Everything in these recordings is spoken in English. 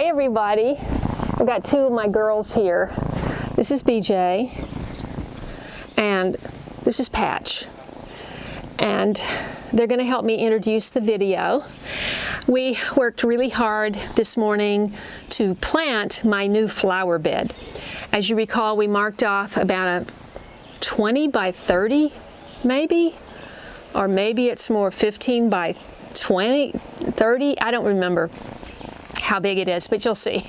Hi everybody. I've got two of my girls here. This is BJ and this is Patch. And they're going to help me introduce the video. We worked really hard this morning to plant my new flower bed. As you recall, we marked off about a 20 by 30 maybe, or maybe it's more 15 by 20, 30, I don't remember how big it is, but you'll see.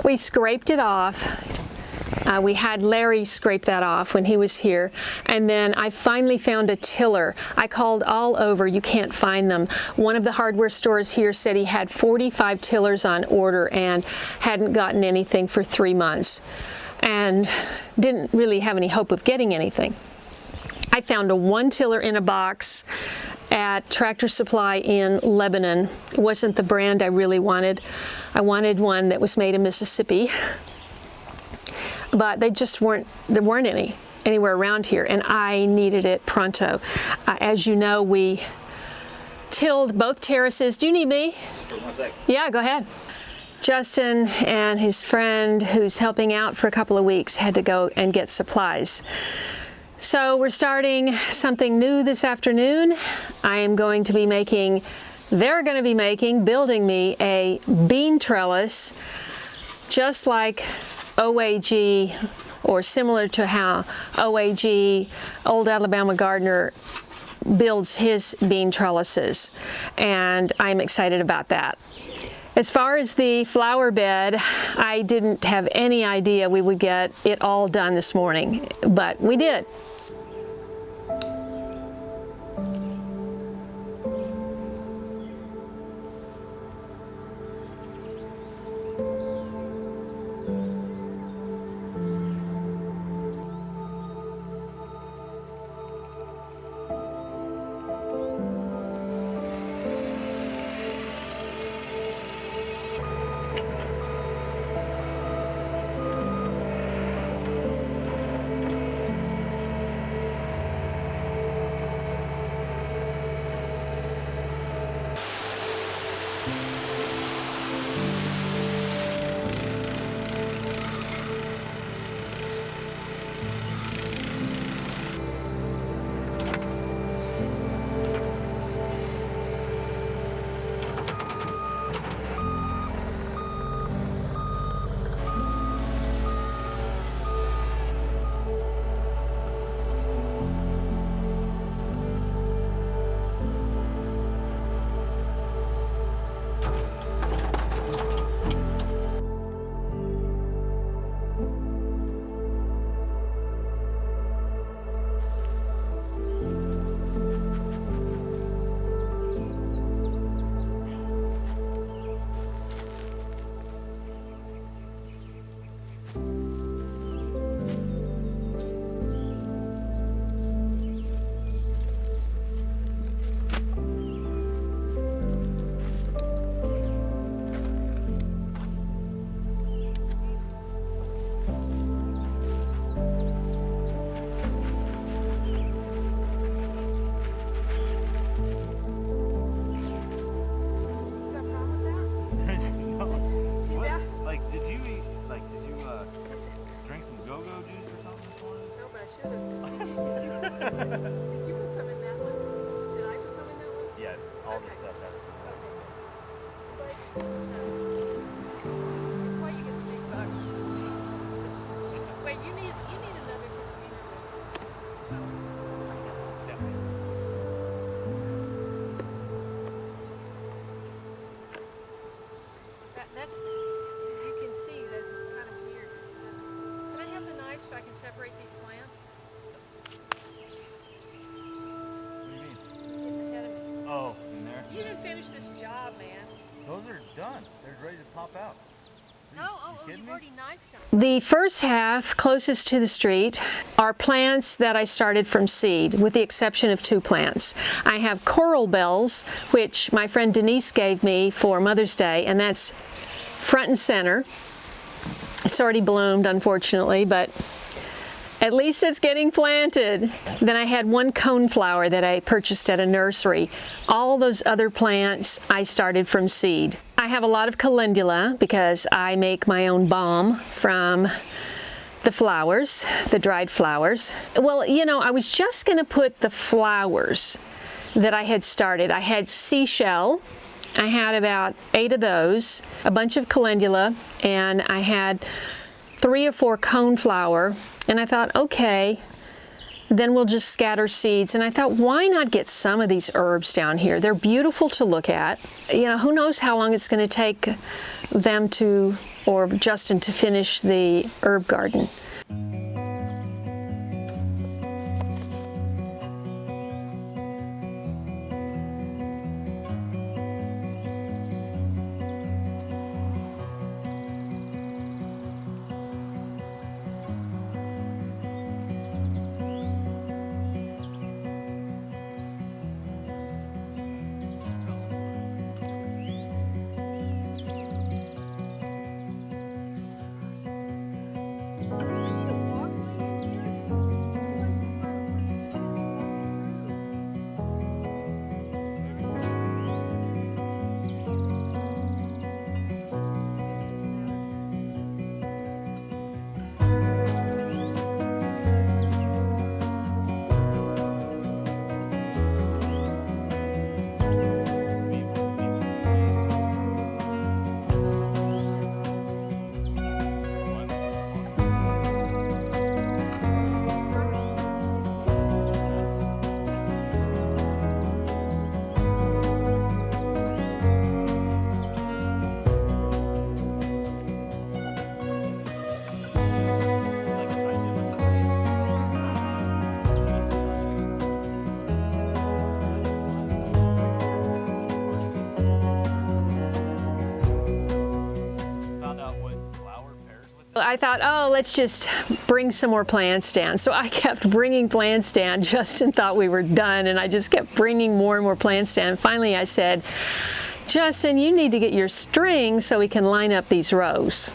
We scraped it off. We had Larry scrape that off when he was here, and then I finally found a tiller. I called all over, you can't find them. One of the hardware stores here said he had 45 tillers on order and hadn't gotten anything for 3 months and didn't really have any hope of getting anything. I found a 1 tiller in a box at Tractor Supply in Lebanon. It wasn't the brand I really wanted. I wanted one that was made in Mississippi, but they just weren't anywhere around here, and I needed it pronto. As you know, we tilled both terraces. Do you need me? For 1 sec. Yeah, go ahead. Justin and his friend, who's helping out for a couple of weeks, had to go and get supplies. So we're starting something new this afternoon. I am going to be making, building me a bean trellis, just like OAG, or similar to how OAG, Old Alabama Gardener, builds his bean trellises. And I'm excited about that. As far as the flower bed, I didn't have any idea we would get it all done this morning, but we did. So I can separate these plants? What do you mean? Getting ahead of me. Oh, in there? You didn't finish this job, man. Those are done. They're ready to pop out. You've already knifed them. The first half, closest to the street, are plants that I started from seed, with the exception of 2 plants. I have coral bells, which my friend Denise gave me for Mother's Day, and that's front and center. It's already bloomed, unfortunately, but at least it's getting planted. Then I had 1 coneflower that I purchased at a nursery. All those other plants I started from seed. I have a lot of calendula because I make my own balm from the flowers, the dried flowers. Well, you know, I was just going to put the flowers that I had started. I had seashell. I had about 8 of those, a bunch of calendula, and I had 3 or 4 coneflower. And I thought, okay, then we'll just scatter seeds. And I thought, why not get some of these herbs down here? They're beautiful to look at. You know, who knows how long it's going to take them to, or Justin to finish the herb garden. I thought, oh, let's just bring some more plants down. So I kept bringing plants down. Justin thought we were done, and I just kept bringing more and more plants down. Finally, I said, Justin, you need to get your string so we can line up these rows.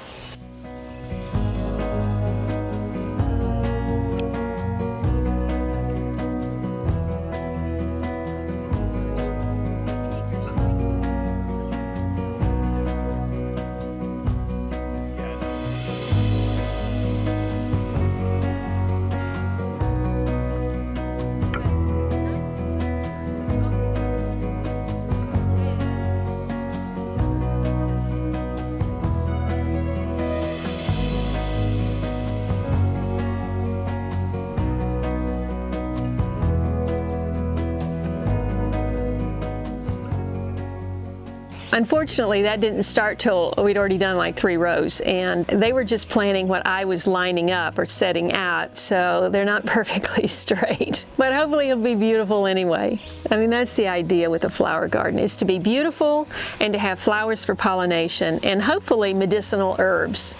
Unfortunately, that didn't start till we'd already done like 3 rows, and they were just planting what I was lining up or setting out, so they're not perfectly straight. But hopefully it'll be beautiful anyway. I mean, that's the idea with a flower garden, is to be beautiful and to have flowers for pollination and hopefully medicinal herbs.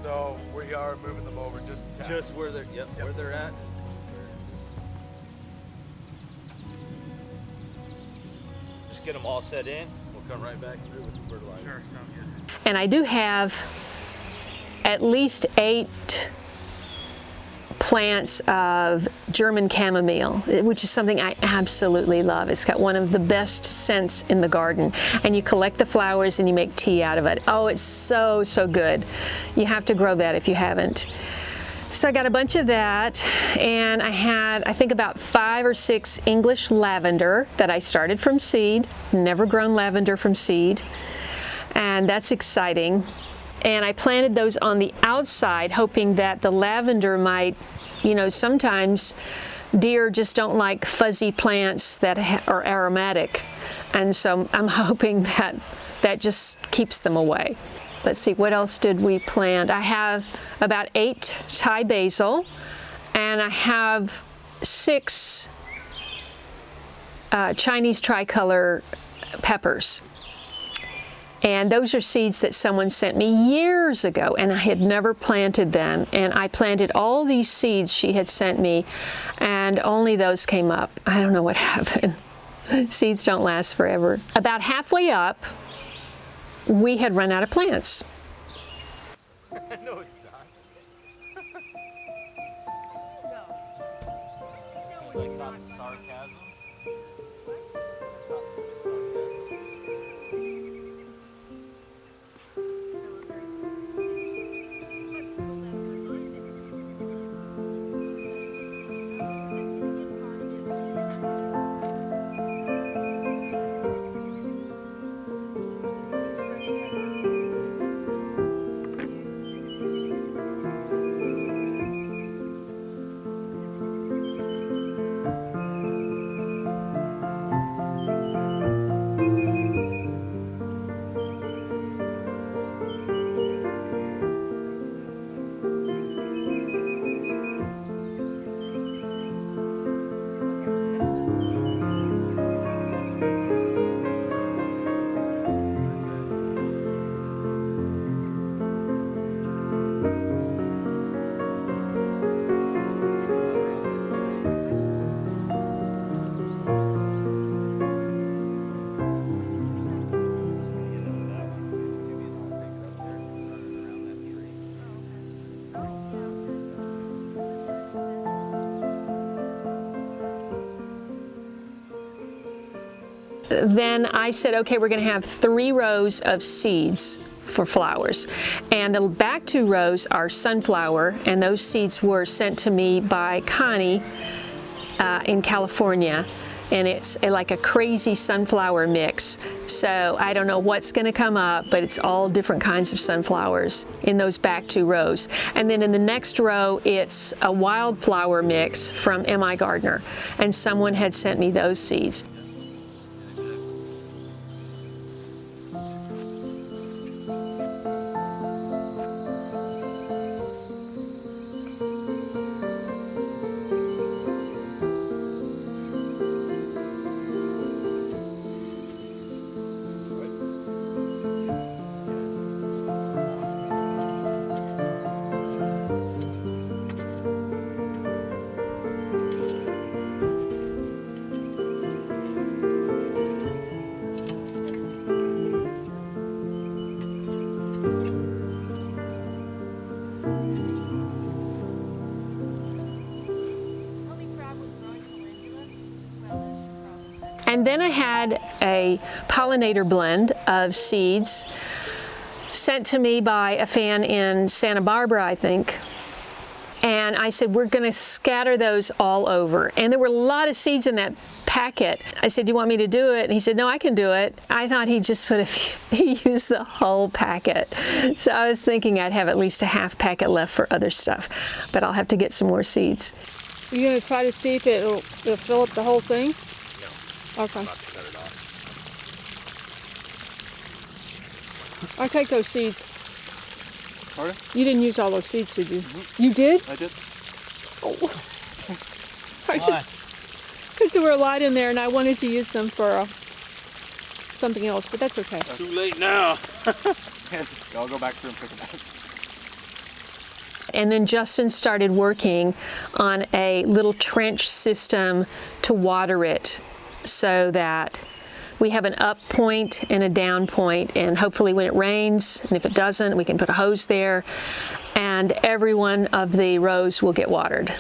So we are moving them over just a tad. Just where they're, where they're at. Just get them all set in. We'll come right back through with the fertilizer. Sure, sounds good. And I do have at least 8 plants of German chamomile, which is something I absolutely love. It's got one of the best scents in the garden. And you collect the flowers and you make tea out of it. Oh, it's so, so good. You have to grow that if you haven't. So I got a bunch of that, and I had, I think, about 5 or 6 English lavender that I started from seed. Never grown lavender from seed, and that's exciting. And I planted those on the outside, hoping that the lavender might, you know, sometimes deer just don't like fuzzy plants that are aromatic, and so I'm hoping that that just keeps them away. Let's see, what else did we plant? I have about 8 Thai basil, and I have 6 Chinese tricolor peppers. And those are seeds that someone sent me years ago, and I had never planted them. And I planted all these seeds she had sent me, and only those came up. I don't know what happened. Seeds don't last forever. About halfway up, we had run out of plants. No, it's not. like not the sarcasm. Then I said, okay, we're going to have 3 rows of seeds for flowers. And the back 2 rows are sunflower, and those seeds were sent to me by Connie in California. And it's like a crazy sunflower mix. So I don't know what's going to come up, but it's all different kinds of sunflowers in those back 2 rows. And then in the next row, it's a wildflower mix from M.I. Gardner. And someone had sent me those seeds. And then I had a pollinator blend of seeds sent to me by a fan in Santa Barbara, I think. And I said, we're going to scatter those all over. And there were a lot of seeds in that packet. I said, do you want me to do it? And he said, no, I can do it. I thought he'd just put he used the whole packet. So I was thinking I'd have at least a half packet left for other stuff. But I'll have to get some more seeds. Are you going to try to see if it'll fill up the whole thing? No. Okay. I'm not to cut it off. I take those seeds. Pardon? You didn't use all those seeds, did you? Mm-hmm. You did? I did. Oh. Why? Because there were a lot in there and I wanted to use them for something else, but that's okay. Too late now. Yes, I'll go back through and pick it up. And then Justin started working on a little trench system to water it so that we have an up point and a down point, and hopefully when it rains, and if it doesn't, we can put a hose there, and every one of the rows will get watered.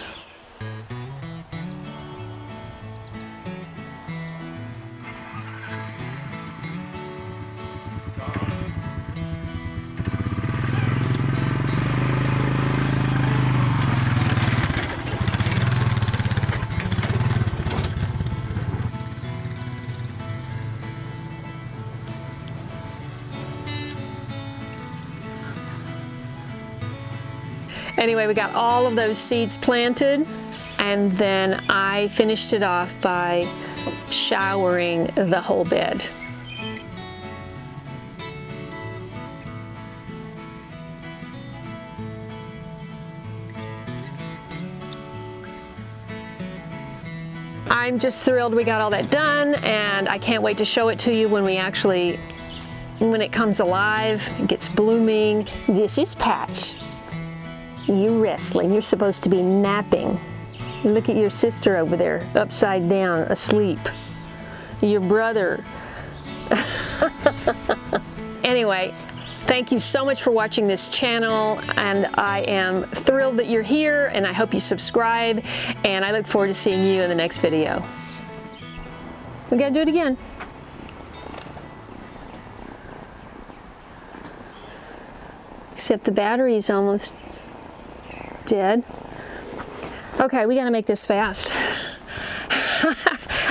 Anyway, we got all of those seeds planted, and then I finished it off by showering the whole bed. I'm just thrilled we got all that done, and I can't wait to show it to you when it comes alive, it gets blooming. This is Patch. You wrestling, you're supposed to be napping. Look at your sister over there, upside down, asleep. Your brother. Anyway, thank thank you so much for watching this channel, and I am thrilled that you're here, and I hope you subscribe, and I look forward to seeing you in the next video. We gotta do it again. Except the battery's almost dead. Okay, we gotta make this fast.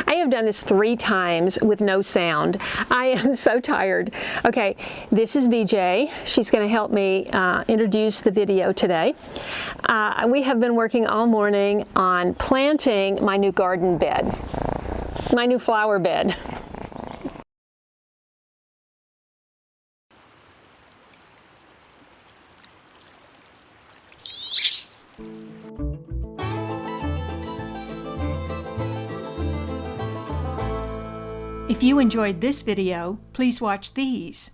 I have done this 3 times with no sound. I am so tired. Okay, this is BJ. She's going to help me introduce the video today. We have been working all morning on planting my new garden bed, my new flower bed. If you enjoyed this video, please watch these.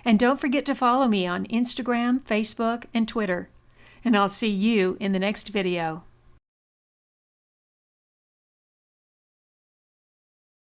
And don't forget to follow me on Instagram, Facebook, and Twitter. And I'll see you in the next video.